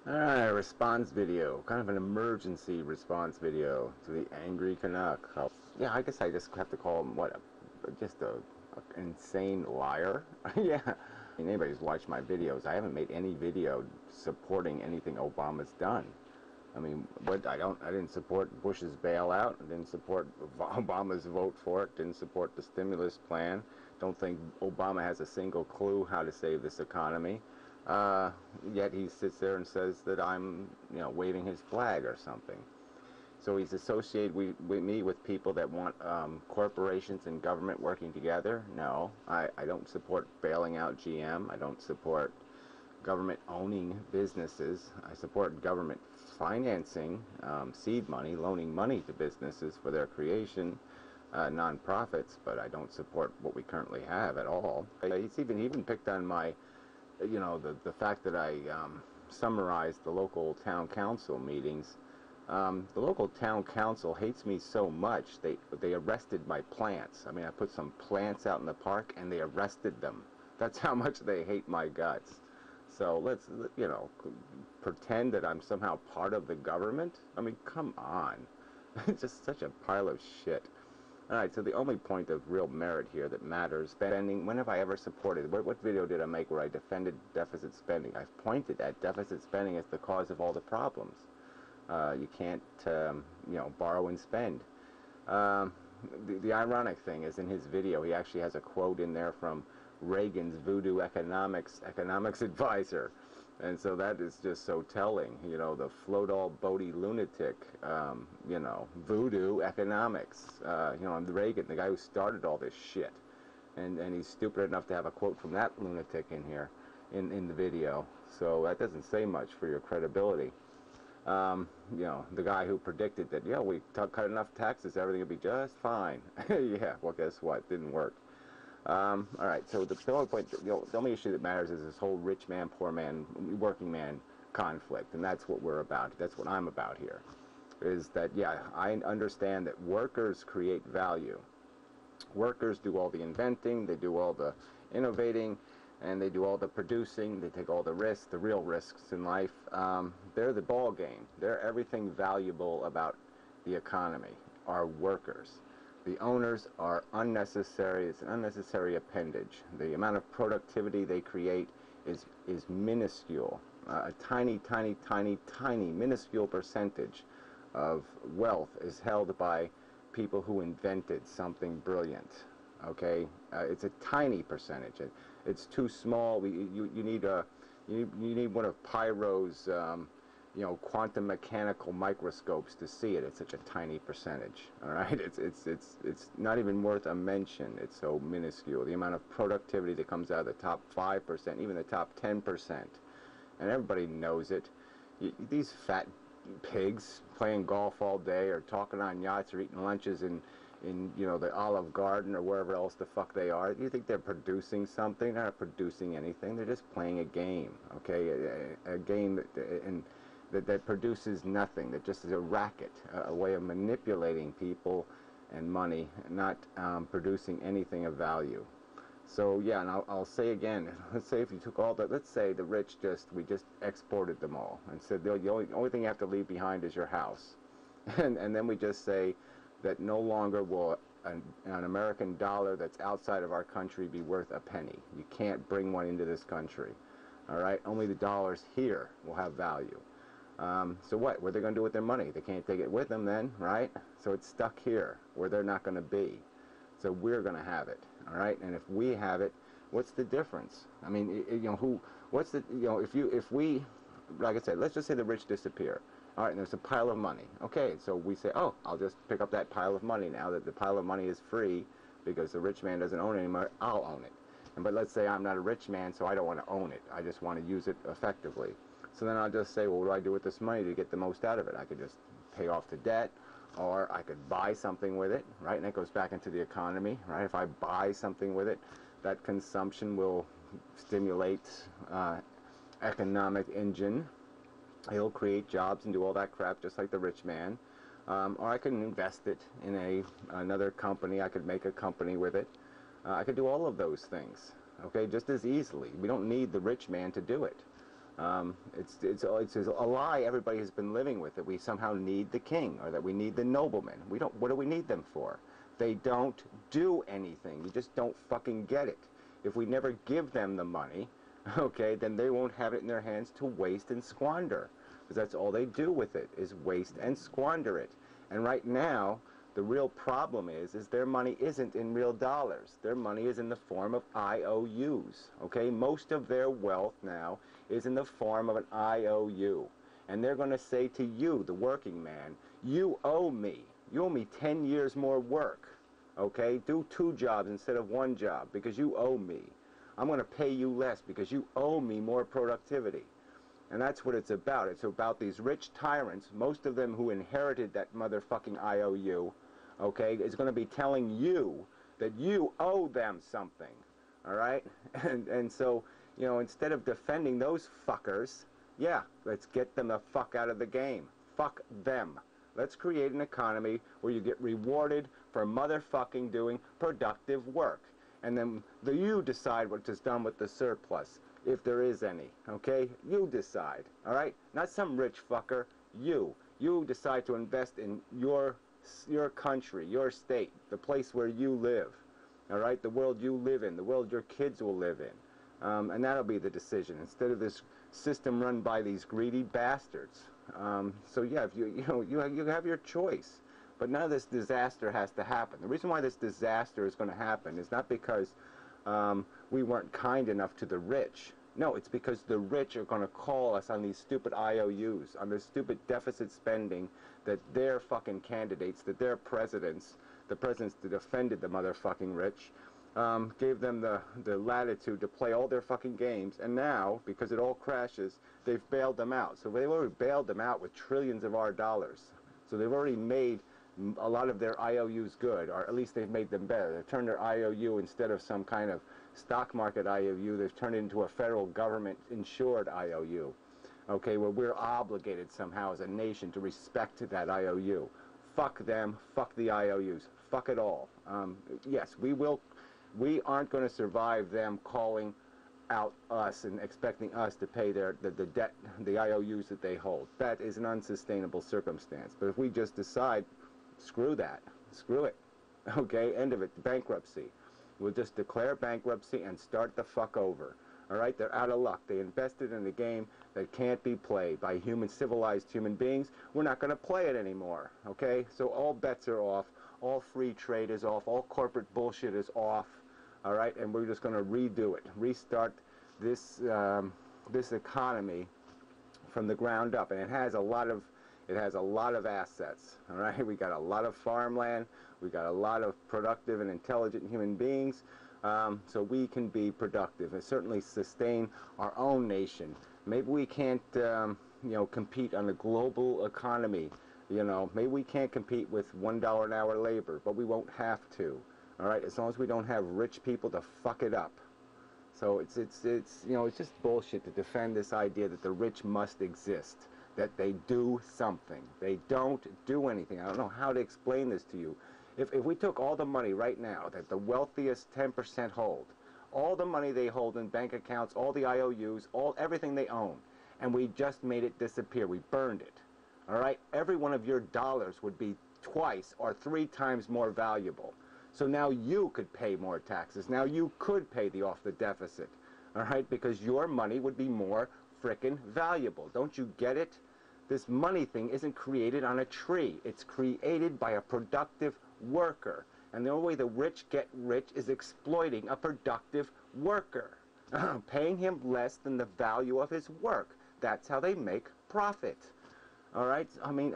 Alright, response video. Kind of an emergency response video to the angry Canuck. Yeah, I guess I just have to call him, what, just a insane liar? Yeah. I mean, anybody who's watched my videos, I haven't made any video supporting anything Obama's done. I mean, I didn't support Bush's bailout. I didn't support Obama's vote for it. Didn't support the stimulus plan. Don't think Obama has a single clue how to save this economy. Yet he sits there and says that I'm, waving his flag or something. So he's associated with me with people that want corporations and government working together. No, I don't support bailing out GM. I don't support government owning businesses. I support government financing, seed money, loaning money to businesses for their creation, non-profits, but I don't support what we currently have at all. He's even picked on my, the fact that I summarized the local town council meetings. The local town council hates me so much, they arrested my plants. I mean, I put some plants out in the park and they arrested them. That's how much they hate my guts. So let's, pretend that I'm somehow part of the government. I mean, come on. It's just such a pile of shit. Alright, so the only point of real merit here that matters, spending, when have I ever supported, what video did I make where I defended deficit spending? I've pointed at deficit spending as the cause of all the problems. You can't, borrow and spend. The ironic thing is in his video, he actually has a quote in there from Reagan's voodoo economics advisor. And so that is just so telling, the float-all boaty lunatic, voodoo economics, Reagan, the guy who started all this shit. And he's stupid enough to have a quote from that lunatic in here, in the video. So that doesn't say much for your credibility. The guy who predicted that, we cut enough taxes, everything will be just fine. Yeah, well, guess what? Didn't work. Alright, so the only point, the only issue that matters is this whole rich man, poor man, working man conflict, and that's what we're about. That's what I'm about here. Is that, yeah, I understand that workers create value. Workers do all the inventing, they do all the innovating, and they do all the producing, they take all the risks, the real risks in life. They're the ball game. They're everything valuable about the economy, are workers. The owners are unnecessary. It's an unnecessary appendage. The amount of productivity they create is minuscule. A tiny, tiny, tiny, tiny, minuscule percentage of wealth is held by people who invented something brilliant. Okay, it's a tiny percentage. It's too small. You need one of Pyro's quantum mechanical microscopes to see it. It's such a tiny percentage. All right, it's not even worth a mention. It's so minuscule. The amount of productivity that comes out of the top 5%, even the top 10%, and everybody knows it. These fat pigs playing golf all day, or talking on yachts, or eating lunches in the Olive Garden or wherever else the fuck they are. You think they're producing something? They're not producing anything. They're just playing a game. Okay, a game that produces nothing, that just is a racket, a way of manipulating people and money, not producing anything of value. So yeah, and I'll say again, let's say if you took all the, let's say the rich we just exported them all and said the only thing you have to leave behind is your house. And then we just say that no longer will an American dollar that's outside of our country be worth a penny. You can't bring one into this country. All right, only the dollars here will have value. So what are they going to do with their money? They can't take it with them then, right? So it's stuck here where they're not going to be. So we're going to have it, all right? And if we have it, what's the difference? I mean, if we, like I said, let's just say the rich disappear. All right, and there's a pile of money. Okay, so we say, oh, I'll just pick up that pile of money now that the pile of money is free because the rich man doesn't own it anymore. I'll own it. But let's say I'm not a rich man, so I don't want to own it. I just want to use it effectively. So then I'll just say, well, what do I do with this money to get the most out of it? I could just pay off the debt, or I could buy something with it, right? And that goes back into the economy, right? If I buy something with it, that consumption will stimulate economic engine. It'll create jobs and do all that crap just like the rich man. Or I can invest it in another company. I could make a company with it. I could do all of those things, okay, just as easily. We don't need the rich man to do it. It's a lie everybody has been living with, that we somehow need the king or that we need the nobleman. We don't. What do we need them for? They don't do anything. You just don't fucking get it. If we never give them the money, okay, then they won't have it in their hands to waste and squander. Because that's all they do with it, is waste and squander it. And right now, the real problem is their money isn't in real dollars. Their money is in the form of IOUs, okay? Most of their wealth now is in the form of an IOU. And they're going to say to you, the working man, you owe me. You owe me 10 years more work, okay? Do 2 jobs instead of 1 job because you owe me. I'm going to pay you less because you owe me more productivity. And that's what it's about. It's about these rich tyrants, most of them who inherited that motherfucking IOU, okay, is going to be telling you that you owe them something, all right? And so, you know, instead of defending those fuckers, yeah, let's get them the fuck out of the game. Fuck them. Let's create an economy where you get rewarded for motherfucking doing productive work. And then you decide what is done with the surplus, if there is any, okay? You decide, all right? Not some rich fucker. You decide to invest in your country, your state, the place where you live, all right? The world you live in, the world your kids will live in. And that'll be the decision, instead of this system run by these greedy bastards. So yeah, if you have your choice, but none of this disaster has to happen. The reason why this disaster is going to happen is not because we weren't kind enough to the rich. No, it's because the rich are going to call us on these stupid IOUs, on this stupid deficit spending that their fucking candidates, that their presidents, the presidents that defended the motherfucking rich, gave them the latitude to play all their fucking games. And now, because it all crashes, they've bailed them out. So they've already bailed them out with trillions of our dollars. So they've already made a lot of their IOUs good, or at least they've made them better. They've turned their IOU, instead of some kind of stock market IOU, they've turned it into a federal government insured IOU, okay, where we're obligated somehow as a nation to respect that IOU. Fuck them, fuck the IOUs, fuck it all. Yes, we aren't going to survive them calling out us and expecting us to pay the debt, the IOUs that they hold. That is an unsustainable circumstance. But if we just decide, screw that, screw it, okay, end of it, bankruptcy. We'll just declare bankruptcy and start the fuck over. All right, they're out of luck. They invested in a game that can't be played by civilized human beings. We're not going to play it anymore, okay? So all bets are off. All free trade is off. All corporate bullshit is off. All right, and we're just going to redo it, restart this this economy from the ground up. And it has a lot of assets. All right, we got a lot of farmland. We got a lot of productive and intelligent human beings. So we can be productive and certainly sustain our own nation. Maybe we can't, compete on a global economy. You know, maybe we can't compete with $1 an hour labor, but we won't have to. All right, as long as we don't have rich people to fuck it up. So it's just bullshit to defend this idea that the rich must exist, that they do something. They don't do anything. I don't know how to explain this to you. If we took all the money right now that the wealthiest 10% hold, all the money they hold in bank accounts, all the IOUs, everything they own, and we just made it disappear, we burned it, all right? Every one of your dollars would be twice or 3 times more valuable. So now you could pay more taxes. Now you could pay off the deficit, all right? Because your money would be more frickin' valuable. Don't you get it? This money thing isn't created on a tree. It's created by a productive worker. And the only way the rich get rich is exploiting a productive worker, paying him less than the value of his work. That's how they make profit. All right? I mean,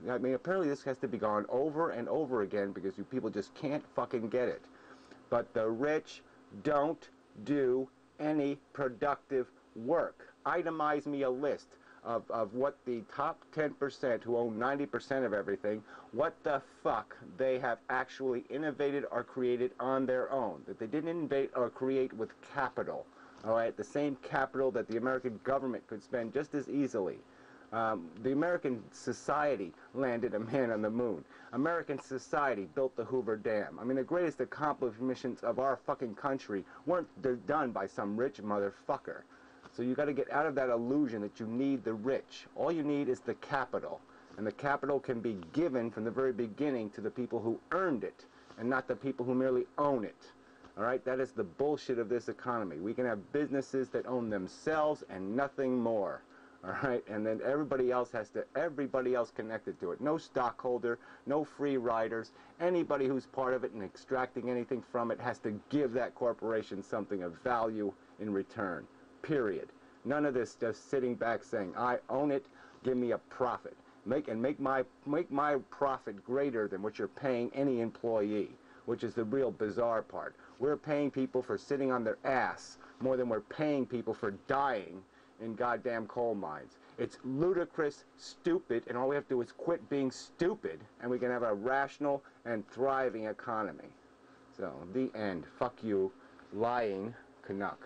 apparently this has to be gone over and over again because you people just can't fucking get it. But the rich don't do any productive work. Itemize me a list of what the top 10% who own 90% of everything, what the fuck they have actually innovated or created on their own, that they didn't invent or create with capital, all right, the same capital that the American government could spend just as easily. The American society landed a man on the moon. American society built the Hoover Dam. I mean, the greatest accomplishments of our fucking country weren't done by some rich motherfucker. So you got to get out of that illusion that you need the rich. All you need is the capital. And the capital can be given from the very beginning to the people who earned it, and not the people who merely own it. All right, that is the bullshit of this economy. We can have businesses that own themselves and nothing more. All right, and then everybody else connected to it. No stockholder, no free riders. Anybody who's part of it and extracting anything from it has to give that corporation something of value in return. Period. None of this just sitting back saying, I own it, give me a profit. Make my profit greater than what you're paying any employee, which is the real bizarre part. We're paying people for sitting on their ass more than we're paying people for dying in goddamn coal mines. It's ludicrous, stupid, and all we have to do is quit being stupid, and we can have a rational and thriving economy. So, the end. Fuck you, lying Canuck.